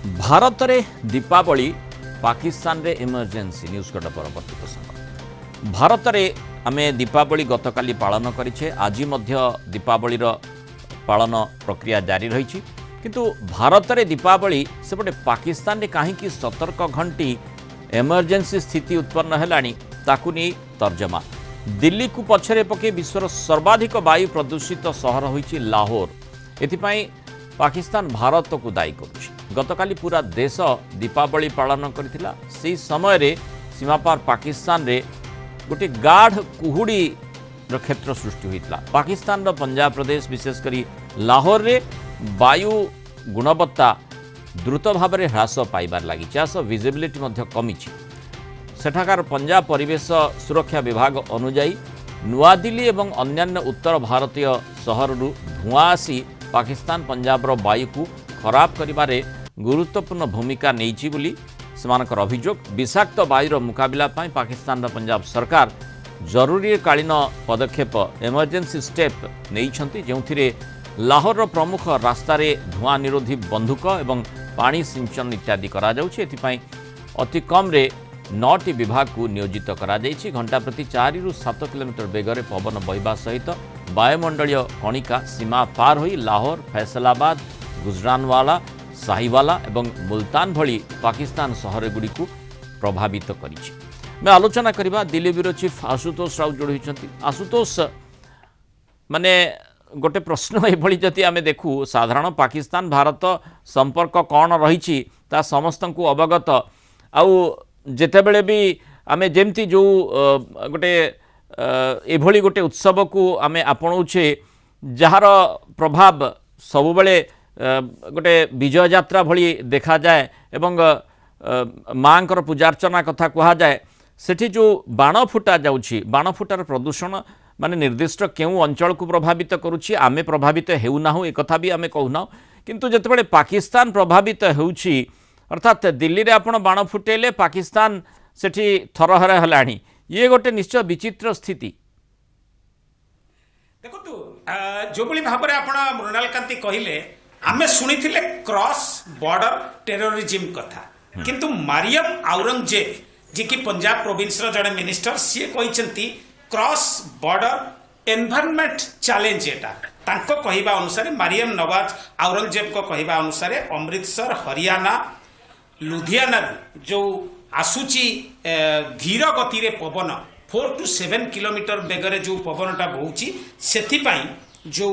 भारत में दीपावली पाकिस्तान रे emergency news cut परवर्ती प्रसंग भारत में आम दीपावली गतकाली पालन करिछे आज दीपावली पालन प्रक्रिया जारी रही किंतु भारत में दीपावली सेपटे पाकिस्तान में कहीं सतर्क घंटी इमरजेंसी स्थिति उत्पन्न है ताकू नहीं तर्जमा दिल्ली को पछरे पके विश्वर सर्वाधिक वायु प्रदूषित सहर होइछि लाहौर एथिपाई पाकिस्तान भारत को दायी करुछि गतकाली पूरा देश दीपावली पालन करथिला से समय रे सीमापार पाकिस्तान रे गोटे गाढ़ कुहुड़ी क्षेत्र सृष्टि होइतला पाकिस्तान रो पंजाब प्रदेश विशेषकर लाहौर रे वायु गुणवत्ता द्रुत भाव में ह्रास पाइबार लगी विजिबिलिटी कमी सेठाकार पंजाब परिवेश सुरक्षा विभाग अनुजाई नुआदिल्ली एवं अन्यान्य उत्तर भारतीय सहर धुआं आसी पाकिस्तान पंजाब रो वायु को खराब करिबारे गुरुत्वपूर्ण भूमिका नेइछि बोली सेमानकर अभियोग विषाक्त वायुर मुकाबला पाई पाकिस्तान पंजाब सरकार जरूरीकालीन पदक्षेप इमरजेंसी स्टेप नेइछंती जेउथिरे लाहौर प्रमुख रास्तार धुआं निरोधी बंधुक एवं पानी सिंचन इत्यादि करा जाउछि एथिपाई अति कम रे 9टी विभाग को नियोजित करा जाइछि घंटा प्रति 4 ରୁ 7 किलोमीटर बेगर पवन बहिबा सहित वायुमंडलीय कणिका सीमा पार होई लाहौर फैसलाबाद गुजरानवाला साहिवाला एवं मुल्तान भली पाकिस्तान सहर गुड़ी को प्रभावित करिछि मैं आलोचना करबा दिल्ली ब्यूरो चीफ आशुतोष राउत जोड़ी होइछंती आशुतोष माने गोटे प्रश्न एभली जति आमे देखू साधारण पाकिस्तान भारत संपर्क कौन रही समस्त को अवगत आउ जेतेबेले भी आमे जेमती जो गोटे एभली गोटे उत्सव को आमे आपणाऊे जार प्रभाव सबुबले गोटे विजय यात्रा भली देखा जाए एवं माँकर पूजार्चना कथा कहा जाए सेठी जो बाण फुटा जाउछि बाण फुटार प्रदूषण माने निर्दिष्ट केउ अंचल को प्रभावित करुछि आमे प्रभावित हेउनाहु एक कथा भी आमे कहूना किंतु जेतेबेले पाकिस्तान प्रभावित हेउछि अर्थात दिल्ली रे आपण बाण फुटेले पाकिस्तान सेठी थरहर हलाणी ये गोटे निश्चय विचित्र स्थिति देखो जो बड़ी भाव में आपण मृणाल कांति कहले आमे सुनिथिले क्रॉस बॉर्डर टेररिज्म कथा किंतु मारियम औरंगजेब जी की पंजाब प्रोविंस रो जड़े मिनिस्टर सी कहते क्रॉस बॉर्डर एनवायरनमेंट चैलेंज एटा तांको कहिबा अनुसार मारियम नवाज औरंगजेब को कहिबा अनुसार अमृतसर हरियाणा लुधियाना जो आसुची धीर गति रे पवन 4 to 7 किलोमीटर बेगरे जो पवनटा बहुची सेथिपाई जो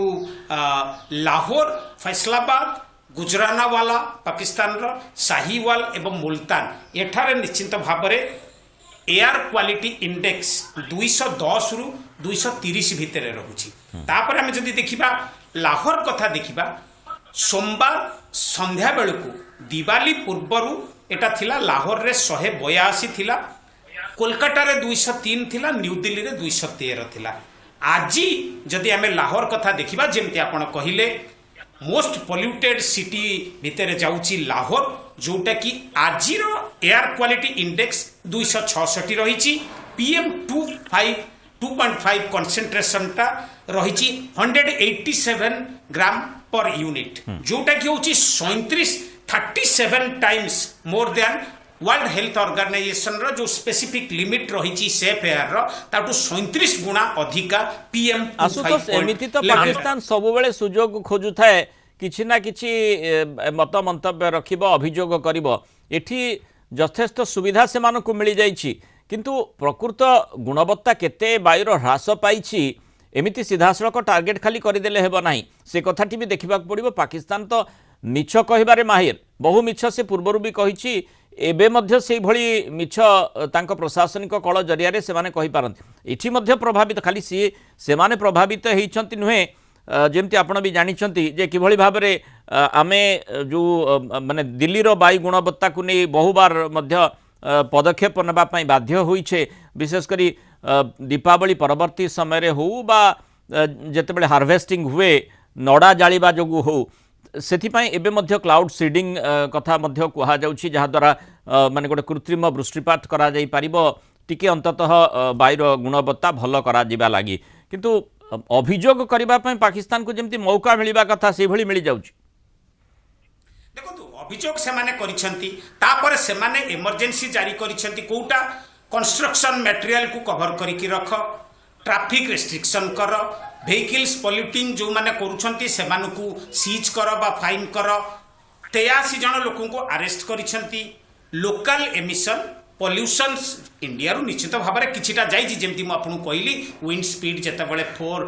लाहौर फैसलाबाद गुजरानावाला पाकिस्तान रो साहिवाल एवं मुल्तान एठारे निश्चिंत भाव में एयर क्वालिटी इंडेक्स 210 रु 230 भितर रहुची तापर हमें जदि देखिबा लाहौर कथा देखिबा सोमवार संध्या बेलू दिवाली पूर्वरु एटा थिला लाहौर रे 182 थिला कोलकाता रे 203 थिला न्यू दिल्ली रे 213 थिला आज जदि हमें लाहौर कथा देखिबा जेमति आपण कहिले मोस्ट पॉल्यूटेड सिटी भितर जाउची लाहौर जोटा कि आज एयर क्वालिटी इंडेक्स 266 रही PM 2.5 कंसंट्रेशन टा रही 187 ग्राम पर यूनिट जोटा कि होची 37 times more than world health organization रो जो स्पेसिफिक लिमिट रही सेफ एयर रो ताटू 37 गुणा अधिका PM 2.5 एमिति तो पाकिस्तान सब बेले सुजोग खोजु थाए किछि ना किछि मत मंतव्य रखिब अभियोग करिब एठी यथेष्ट सुविधा से मानकु मिली जाइछि किंतु प्रकृत गुणवत्ता केते वायुर ह्रास पाइछि एमिति सीधासळक टार्गेट खाली करदेले हेबो नाही से कथाटी भी देखिबा पड़िबो पाकिस्तान तो मिछ कहिबारे माहिर बहु मिछ से पूर्वरु भी कहिछि एबे मध्य से भली मिछ तांको प्रशासनिक कळ जरिया से माने कहि पारंती एठी मध्य प्रभावित खाली से माने प्रभावित हेइछंती नुहे जेमती आपण भी जानिछंती जे किभली भाव में आमे जो माने दिल्ली रो वायु गुणवत्ता को नहीं बहु बार मध्य पदक्षेप नबा पई बाध्य होइछे विशेषकर दीपावली परवर्ती समय रे हो बा जेतेबेले हार्वेस्टिंग हुए नड़ा जालिबा जोगु हो सेथिपाई एबे मध्य क्लाउड सीडिंग कथा मध्य कुहा जाउछि जहा द्वारा माने गोटे कृत्रिम वृष्टिपात करा जाई पारिबो टिके अंततः वायुर गुणवत्ता भल करा जिबा लागि किंतु अभियोग करने पाकिस्तान को जमी मौका मिलवा कथा से भली मिल जाउछि। देखो ଅଭିଯୋଗ ସେମାନେ କରିଛନ୍ତି ତାପରେ ସେମାନେ ଏମର୍ଜେନ୍ସି ଜାରି କରିଛନ୍ତି କୋଉଟା କନଷ୍ଟ୍ରକ୍ସନ ମେଟେରିଆଲ କୁ କଭର କରିକି ରଖ ट्रैफिक रेस्ट्रिक्शन कर व्हीकल्स पॉल्यूटिंग जो माने करूछंती सेमानकु सीज कर बा फाइन कर 83 जन लोक को अरेस्ट करिसंती लोकल एमिशन पॉल्यूशन इंडिया रु निश्चित भाव में किछिटा जाइछि जेमति म आपन कहली विंड स्पीड जेतेबेले 4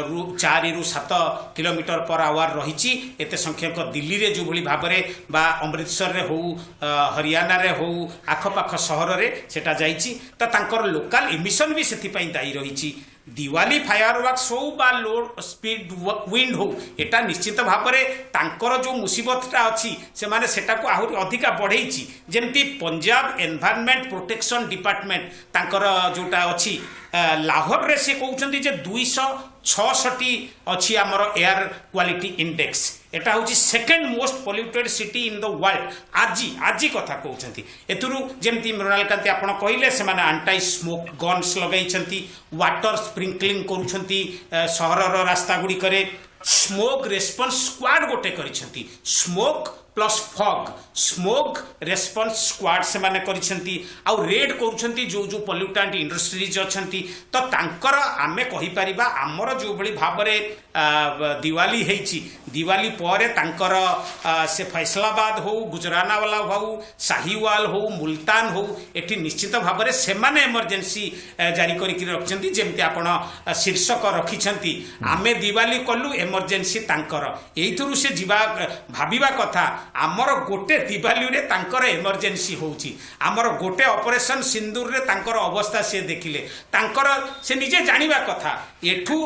रु 7 किलोमीटर पर आवर रहिछि एते संख्यक दिल्ली रे जो भली भाव में बा अमृतसर रे हो हरियाणा रे हो आखपाख सहर रे सेटा जाइछि त तांकर लोकल एमिशन भी सेति पई दायी रहिछि दिवाली फायरवर्क्स हो बा लो स्पीड विंड हो एटा निश्चित भाव में तांकर जो मुसीबतटा अच्छी से माने सेटा को आहुरी अधिका बढ़ेइछि जेमती पंजाब एनवायरनमेंट प्रोटेक्शन डिपार्टमेंट तांकर जोटा अच्छी लाहौर रे से कहउछंती जे 266 अच्छी आमर एयर क्वालिटी इंडेक्स एटा होची second most polluted city in the world आजी कथा कहउछंती एतुरु जेमती मृणालकांति आपण कहिले से माने एंटी स्मोक गन्स लगाइछंती वाटर स्प्रिंकलिंग करूछंती सहरर रास्ता गुडी करे स्मोक रेस्पॉन्स स्क्वाड गोटे करिछंती smoke plus fog smoke response squad से माने करिछंती आउ रेड करूछंती जो जो पॉल्यूटेंट इंडस्ट्रीज अछंती तो तांकर आमे कहि परिबा हमर जो बली भाबरे दिवाली हेछि दिवाली परे तांकर से फैसलाबाद हो गुजरानावाला हो साहिवाल हो मुल्तान हो एठी निश्चित भाबरे से माने इमरजेंसी जारी करि रखछंती जेमति आपण शीर्षक रखिछंती आमे दिवाली कलु इमरजेंसी तांकर एइथुरु से जीवा भाबिबा कथा आमर गोटे दिवाली रे तांकर इमरजेंसी होउची आमर गोटे ऑपरेशन सिंदूर रे तांकर अवस्था से देखिले तांकर से निजे जानिबा कथा एठू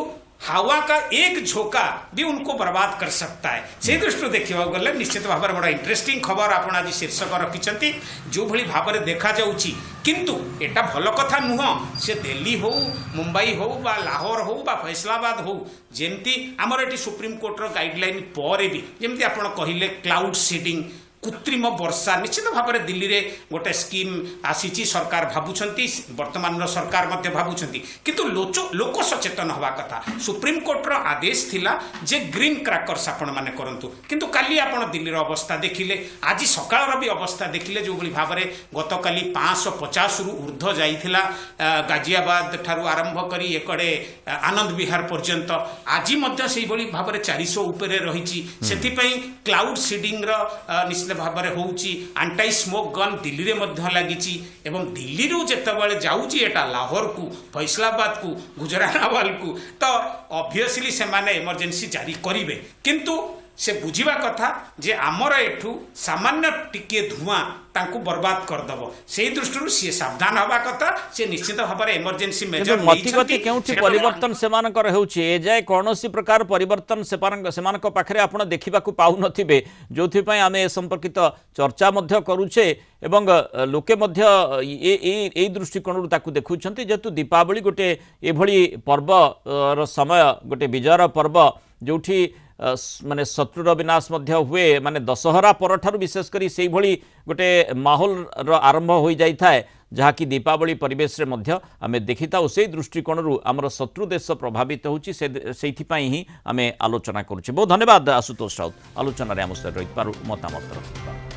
हवा का एक झोंका भी उनको बर्बाद कर सकता है से दृष्टि देखा गले निश्चित भाव में बड़ा इंटरेस्टिंग खबर आप आज शीर्षक रखिंट जो भली भाव में देखा जाउची किंतु एटा भल कथा नुह से दिल्ली हो मुंबई हो बा लाहौर हो बा फैसलाबाद हो जेमती आमर एटी सुप्रीम कोर्टर गाइडलाइन पर भी जमती आप कहले क्लाउड सीडिंग कृत्रिम वर्षा निश्चित भाव में दिल्ली रे गोटे स्कीम आसी सरकार भावुंट वर्तमान सरकार भावुंट किंतु लोक सचेतन हवा कथा सुप्रीम कोर्टर आदेश थिला जे ग्रीन क्रैकर्स आपण माने करंतु किंतु काली आपण दिल्ली रो अवस्था देखिले आज सकाळ भी अवस्था देखिले जो भली भाव में गतकाली 550 रु ऊर्ध्व जाइथिला गाजियाबाद ठारू आरंभ करी एकड़े आनंद विहार पर्यंत आज मध्य सेही भली भाव में 400 ऊपर रहिछि सेथि पई क्लाउड सीडिंग रो निश्चित भाव में होउची एंटी स्मोक गन दिल्ली रे मध्य लागिची एवं दिल्ली रु जेतेबेले जाउची एटा लाहौर को फैसलाबाद को गुजरानावाल को तो ऑब्वियसली से माने इमरजेंसी जारी करिवे किंतु से बुझिबा कथा जे आमर एठू सामान्य टिके धुआं तांकु बर्बाद कर दबो से दृष्टि सी सावधान हवा कथा से निश्चित भाव में इमरजेंसी मेजर मतिगति केउठी परिवर्तन सेमानकर हेउची ए जाय कोनोसी प्रकार परिवर्तन सेमानक पाखरे आपण देखिबाकू पाउ नथिबे जोथि पय आमे संपर्कित चर्चा मध्य करूछे एवं लोके मध्य ए दृष्टिकोणरू ताकू देखुछंती जेतु दीपावली गोटे एभली पर्व रो समय गोटे विजयर पर्व जोठी माने शत्रुर विनाश मध्य हुए माने दशहरा परठारु विशेष करी सेही भली गोटे माहौल रो आरंभ हो जाई थाए जहा कि दीपावली परिवेश रे मध्य आमे देखिता से दृष्टिकोणरू आमर शत्रु देश प्रभावित होउची सेथि पई ही आमे आलोचना करूची। बहुत धन्यवाद आशुतोष राउत आलोचना रे आम सहित रहि पारु मतामत रखिबा।